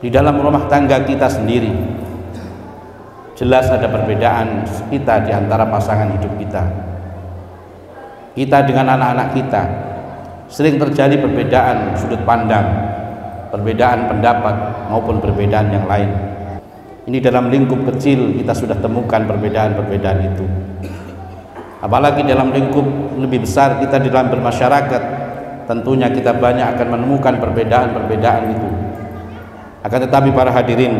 Di dalam rumah tangga kita sendiri jelas ada perbedaan kita di antara pasangan hidup kita. Kita dengan anak-anak kita sering terjadi perbedaan sudut pandang, perbedaan pendapat maupun perbedaan yang lain. Ini dalam lingkup kecil kita sudah temukan perbedaan-perbedaan itu. Apalagi dalam lingkup lebih besar kita di dalam bermasyarakat, tentunya kita banyak akan menemukan perbedaan-perbedaan itu. Akan tetapi para hadirin,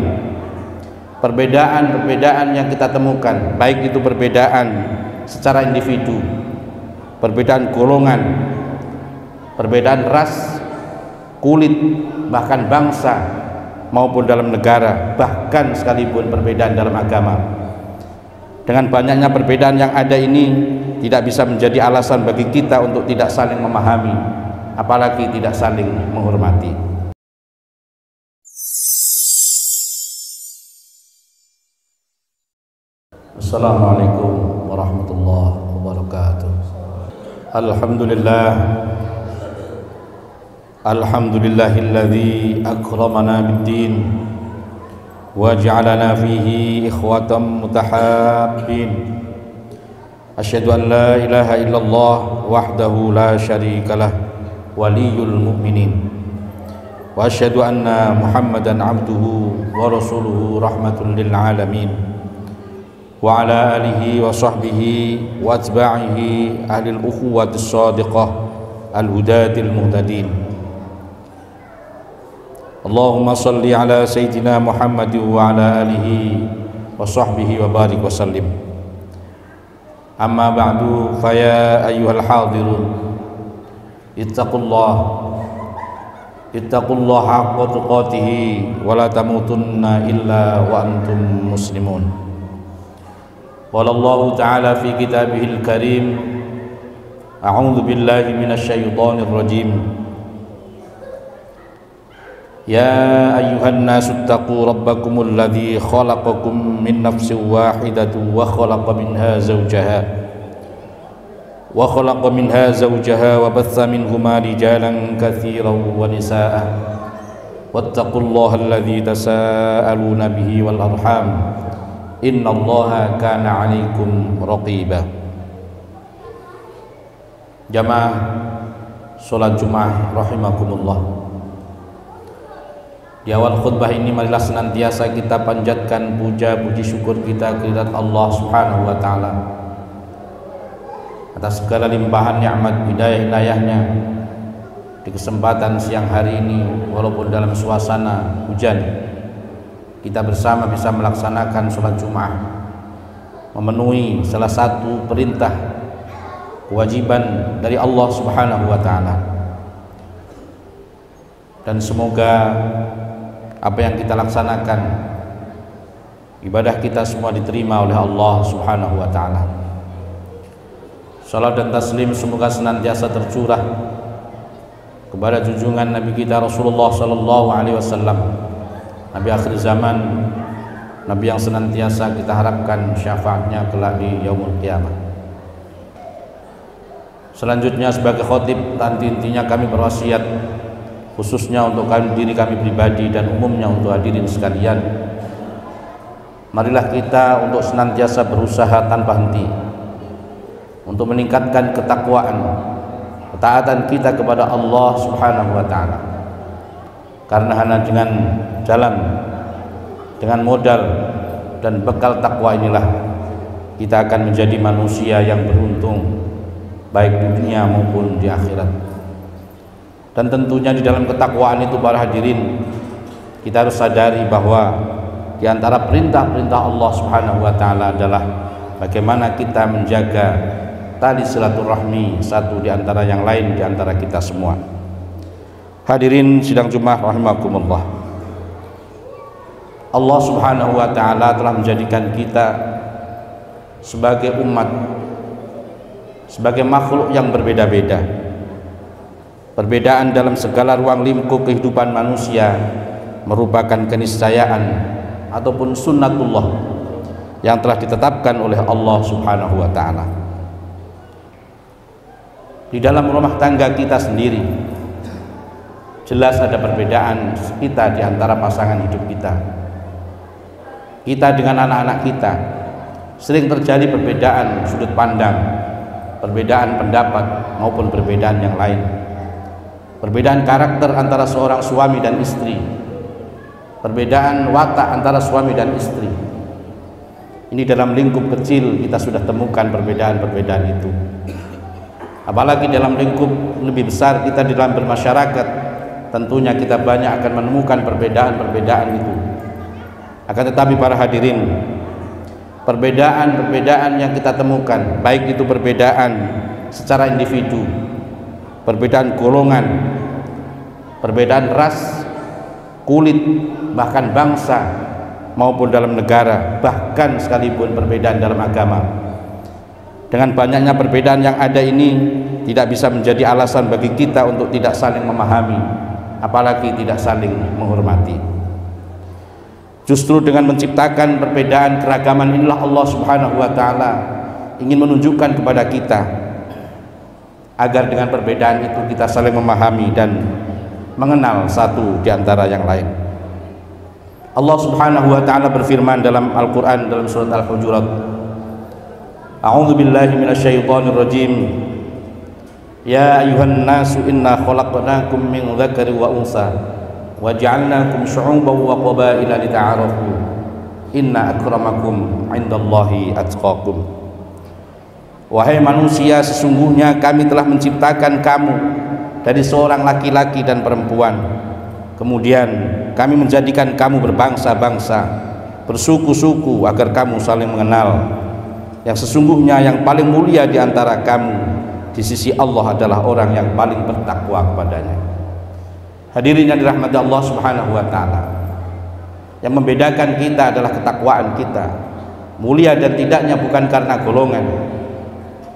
perbedaan-perbedaan yang kita temukan, baik itu perbedaan secara individu, perbedaan golongan, perbedaan ras, kulit, bahkan bangsa maupun dalam negara, bahkan sekalipun perbedaan dalam agama. Dengan banyaknya perbedaan yang ada ini tidak bisa menjadi alasan bagi kita untuk tidak saling memahami, apalagi tidak saling menghormati. Assalamualaikum warahmatullahi wabarakatuh. Alhamdulillahilladzi akramana bid-din wa ja'alana fihi ikhwatan mutahabbin. Asyhadu an la ilaha illallah wahdahu la syarikalah waliyul mu'minin wa asyhadu anna Muhammadan abduhu wa rasuluhu rahmatul lil alamin wa ala alihi wa sahbihi wa atba'ihi ahlil ukhuwatis shadiqah al-hudatil muhtadin. Allahumma salli ala sayyidina Muhammad wa ala alihi wa sahbihi wa barik wa sallim. Amma ba'du, faya ayyuhal hadirun, ittaqullah haqqa tuqatihi wa la tamutunna illa wa antum muslimun. Qala Allah Ta'ala fi kitabihil karim, a'udzu billahi minasy syaithanir rajim. Ya ayyuhan nasu ittaqu rabbakumul ladzi khalaqakum min nafsin wahidatin wa khalaqa minha zawjaha wa batha minhuma rijalan katsiran wa nisaa'a wattaqullaha alladzi tasaaluna bihi wal arham innallaha kana 'alaikum raqiba. Jamaah salat Jumat rahimakumullah. Di awal khutbah ini marilah senantiasa kita panjatkan puja puji syukur kita kehadirat Allah Subhanahu wa taala atas segala limpahan nikmat hidayah-hidayahnya di kesempatan siang hari ini. Walaupun dalam suasana hujan, kita bersama bisa melaksanakan sholat Jumat, memenuhi salah satu perintah kewajiban dari Allah Subhanahu wa taala. Dan semoga apa yang kita laksanakan, ibadah kita semua diterima oleh Allah Subhanahu wa taala. Salat dan taslim semoga senantiasa tercurah kepada junjungan Nabi kita Rasulullah sallallahu alaihi wasallam, Nabi akhir zaman, Nabi yang senantiasa kita harapkan syafaatnya kelak di yaumul qiyamah. Selanjutnya sebagai khotib, intinya kami berwasiat khususnya untuk diri kami pribadi dan umumnya untuk hadirin sekalian, marilah kita untuk senantiasa berusaha tanpa henti untuk meningkatkan ketakwaan, ketaatan kita kepada Allah Subhanahu wa taala. Karena hanya dengan jalan, dengan modal dan bekal takwa inilah kita akan menjadi manusia yang beruntung baik di dunia maupun di akhirat. Dan tentunya di dalam ketakwaan itu para hadirin, kita harus sadari bahwa di antara perintah-perintah Allah Subhanahu wa taala adalah bagaimana kita menjaga tali silaturahmi satu di antara yang lain di antara kita semua. Hadirin sidang Jumat rahimakumullah. Allah Subhanahu wa taala telah menjadikan kita sebagai umat, sebagai makhluk yang berbeda-beda. Perbedaan dalam segala ruang lingkup kehidupan manusia merupakan keniscayaan ataupun sunnatullah yang telah ditetapkan oleh Allah Subhanahu wa taala. Di dalam rumah tangga kita sendiri Jelas ada perbedaan kita di antara pasangan hidup kita. Kita dengan anak-anak kita sering terjadi perbedaan sudut pandang, perbedaan pendapat maupun perbedaan yang lain. Perbedaan karakter antara seorang suami dan istri, perbedaan watak antara suami dan istri. Ini dalam lingkup kecil kita sudah temukan perbedaan-perbedaan itu. Apalagi dalam lingkup lebih besar kita di dalam bermasyarakat, tentunya kita banyak akan menemukan perbedaan-perbedaan itu. Akan tetapi para hadirin, perbedaan-perbedaan yang kita temukan, baik itu perbedaan secara individu, perbedaan golongan, perbedaan ras, kulit, bahkan bangsa maupun dalam negara, bahkan sekalipun perbedaan dalam agama. Dengan banyaknya perbedaan yang ada ini tidak bisa menjadi alasan bagi kita untuk tidak saling memahami, apalagi tidak saling menghormati. Justru dengan menciptakan perbedaan keragaman inilah Allah Subhanahu wa taala ingin menunjukkan kepada kita agar dengan perbedaan itu kita saling memahami dan mengenal satu di antara yang lain. Allah Subhanahu wa taala berfirman dalam Al-Qur'an dalam surat Al-Hujurat, A'udzu billahi minasyaitonir rajim. Ya ayyuhan nasu inna khalaqnakum min dzakarin wa unsa wa ja'alnakum syu'uban wa qabaila lita'arafu inna akramakum 'indallahi atqakum. Wahai manusia, sesungguhnya kami telah menciptakan kamu dari seorang laki-laki dan perempuan, kemudian kami menjadikan kamu berbangsa-bangsa, bersuku-suku agar kamu saling mengenal. Yang sesungguhnya yang paling mulia di antara kamu di sisi Allah adalah orang yang paling bertakwa kepadanya. Hadirin yang dirahmati Allah Subhanahu wa taala, yang membedakan kita adalah ketakwaan kita. Mulia dan tidaknya bukan karena golongan,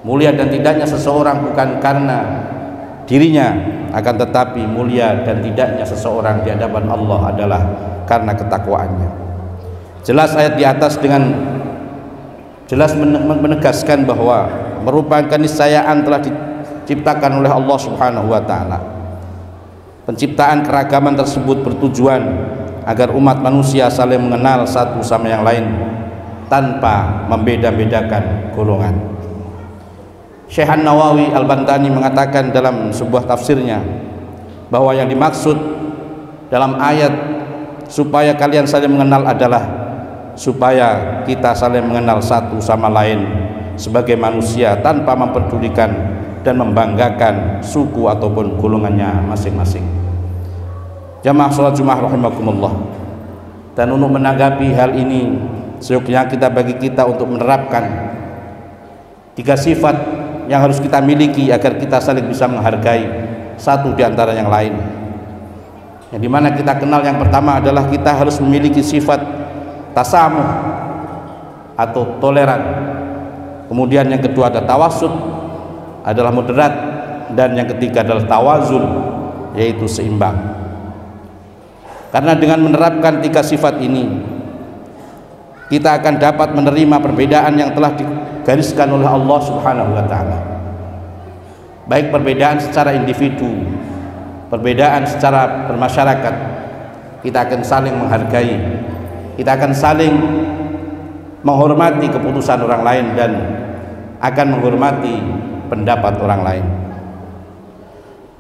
mulia dan tidaknya seseorang bukan karena dirinya, akan tetapi mulia dan tidaknya seseorang di hadapan Allah adalah karena ketakwaannya. Jelas ayat di atas dengan jelas menegaskan bahwa merupakan niscayaan telah diciptakan oleh Allah Subhanahu wa taala. Penciptaan keragaman tersebut bertujuan agar umat manusia saling mengenal satu sama yang lain tanpa membeda-bedakan golongan. Syekh An-Nawawi Al-Bantani mengatakan dalam sebuah tafsirnya bahwa yang dimaksud dalam ayat supaya kalian saling mengenal adalah supaya kita saling mengenal satu sama lain sebagai manusia tanpa memperdulikan dan membanggakan suku ataupun golongannya masing-masing. Jamaah salat Jumat rahimakumullah. Dan untuk menanggapi hal ini, seyogyanya bagi kita untuk menerapkan 3 sifat yang harus kita miliki agar kita saling bisa menghargai satu di antara yang lain. Yang dimana kita kenal yang pertama adalah kita harus memiliki sifat tasamuh atau toleran. Kemudian yang kedua ada tawasud, adalah moderat, dan yang ketiga adalah tawazun, yaitu seimbang. Karena dengan menerapkan 3 sifat ini kita akan dapat menerima perbedaan yang telah digariskan oleh Allah Subhanahu wa taala. Baik perbedaan secara individu, perbedaan secara bermasyarakat, kita akan saling menghargai, kita akan saling menghormati keputusan orang lain dan akan menghormati pendapat orang lain.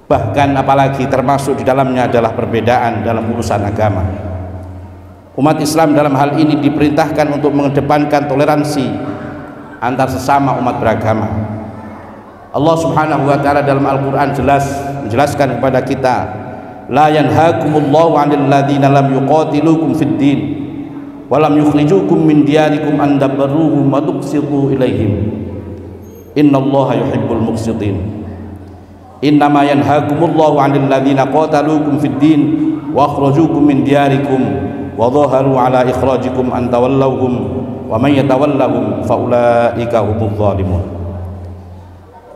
Bahkan apalagi termasuk di dalamnya adalah perbedaan dalam urusan agama. Umat Islam dalam hal ini diperintahkan untuk mengedepankan toleransi antar sesama umat beragama. Allah Subhanahu wa taala dalam Al-Qur'an jelas menjelaskan kepada kita, la yanhaakumullahu 'anil ladzina lam yuqatilukum fid din wa lam yukhrijukum min diyarikum an tabarruhum wa tuqsitu ilaihim innallaha yuhibbul muqsitin. Innama yanhaakumullahu 'anil ladzina qataluukum fid din wa akhrajuukum min diyarikum wa dhaharu 'ala ikhrajikum an tawallawhum wa man yatawallahum fa ulaika humudz zalimun.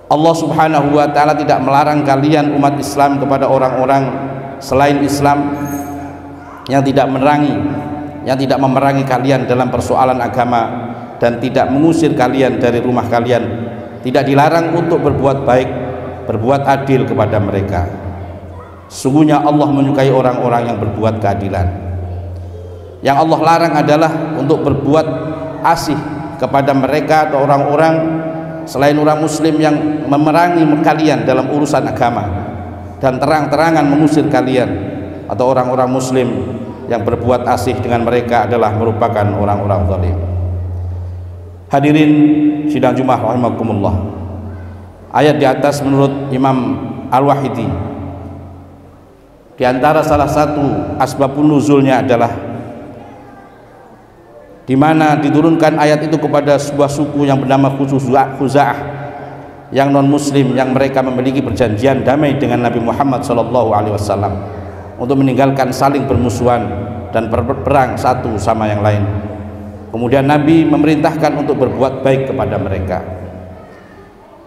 Allah Subhanahu wa taala tidak melarang kalian umat Islam kepada orang-orang selain Islam yang tidak memerangi kalian dalam persoalan agama dan tidak mengusir kalian dari rumah kalian. Tidak dilarang untuk berbuat baik, berbuat adil kepada mereka. Sesungguhnya Allah menyukai orang-orang yang berbuat keadilan. Yang Allah larang adalah untuk berbuat asih kepada mereka atau orang-orang selain orang muslim yang memerangi kalian dalam urusan agama dan terang-terangan mengusir kalian, atau orang-orang muslim yang berbuat asih dengan mereka adalah merupakan orang-orang zalim. Hadirin sidang Jumat rahimakumullah. Ayat di atas menurut Imam Al-Wahidi, di antara salah satu asbabun nuzulnya adalah di mana diturunkan ayat itu kepada sebuah suku yang bernama Khuza'ah yang non muslim, yang mereka memiliki perjanjian damai dengan Nabi Muhammad SAW untuk meninggalkan saling bermusuhan dan berperang satu sama yang lain. Kemudian Nabi memerintahkan untuk berbuat baik kepada mereka.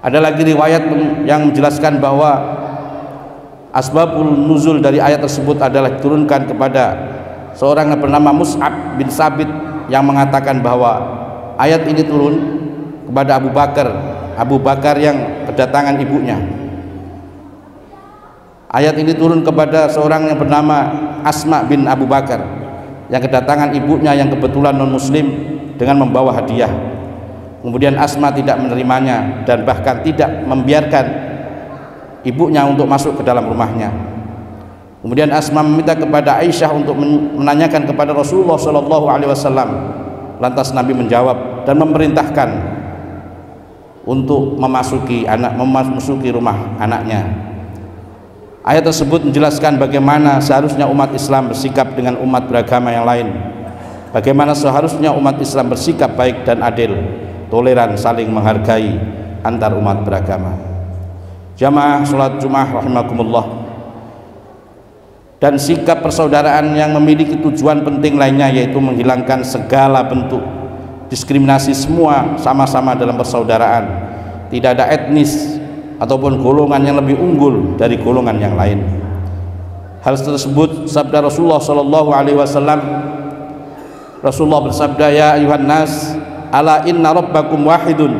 Ada lagi riwayat yang menjelaskan bahwa asbabul nuzul dari ayat tersebut adalah diturunkan kepada seorang yang bernama Mus'ab bin Sabit yang mengatakan bahwa ayat ini turun kepada Abu Bakar yang kedatangan ibunya. Ayat ini turun kepada seorang yang bernama Asma bin Abu Bakar yang kedatangan ibunya yang kebetulan non muslim dengan membawa hadiah. Kemudian Asma tidak menerimanya dan bahkan tidak membiarkan ibunya untuk masuk ke dalam rumahnya. Kemudian Asma meminta kepada Aisyah untuk menanyakan kepada Rasulullah SAW. Lantas Nabi menjawab dan memerintahkan untuk memasuki rumah anaknya. Ayat tersebut menjelaskan bagaimana seharusnya umat Islam bersikap dengan umat beragama yang lain, bagaimana seharusnya umat Islam bersikap baik dan adil, toleran, saling menghargai antar umat beragama. Jamaah salat Jumat rahimakumullah. Dan sikap persaudaraan yang memiliki tujuan penting lainnya, yaitu menghilangkan segala bentuk diskriminasi. Semua sama-sama dalam persaudaraan, tidak ada etnis ataupun golongan yang lebih unggul dari golongan yang lain. Hal tersebut sabda Rasulullah SAW. Rasulullah bersabda, ya ayuhan nas, ala inna rabbakum wahidun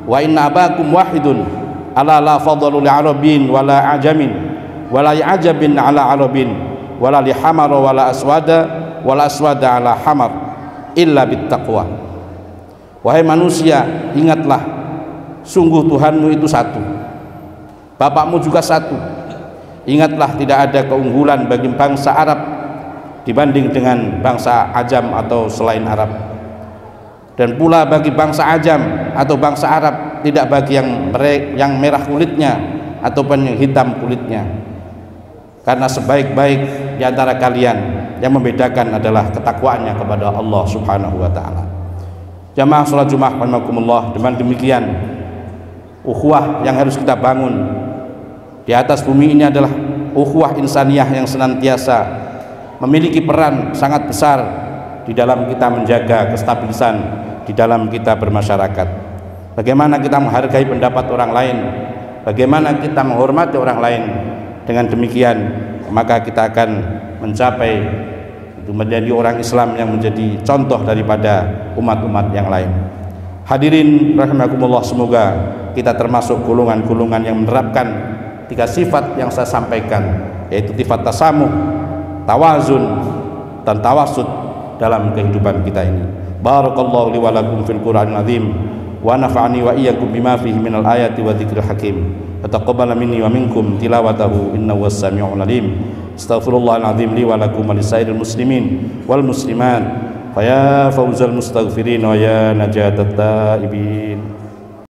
wa inna abakum wahidun, ala la fadlu li arabin wala ajamin wala ajabin ala arabin wala li hamar wala aswada ala hamar illa bittaqwa. Wahai manusia, ingatlah, sungguh Tuhanmu itu satu, Bapakmu juga satu. Ingatlah, tidak ada keunggulan bagi bangsa Arab dibanding dengan bangsa Ajam atau selain Arab, dan pula bagi bangsa Ajam atau bangsa Arab tidak bagi yang merah kulitnya ataupun yang hitam kulitnya, karena sebaik-baik di antara kalian yang membedakan adalah ketakwaannya kepada Allah Subhanahu wa taala. Jamaah salat Jumat rahimakumullah, dengan demikian ukhuwah yang harus kita bangun di atas bumi ini adalah ukhuwah insaniyah yang senantiasa memiliki peran sangat besar di dalam kita menjaga kestabilisan di dalam kita bermasyarakat. Bagaimana kita menghargai pendapat orang lain, bagaimana kita menghormati orang lain. Dengan demikian maka kita akan mencapai menjadi orang Islam yang menjadi contoh daripada umat-umat yang lain. Hadirin rahimakumullah, semoga kita termasuk golongan-golongan yang menerapkan 3 sifat yang saya sampaikan, yaitu sifat tasamuh, tawazun, dan tawasud dalam kehidupan kita ini. Barakallahu li wa lakum fil Qur'anil azim wa nafa'ani wa iyyakum bima fihi minal ayati wa dzikril hakim. Taqabbal minni wa minkum tilawatahu innahu was-sami'ul alim. Astaghfirullahal azim li wa lakum wa lisairil muslimin wal muslimat. Fa ya fawzal mustaghfirin wa ya najatat taibin.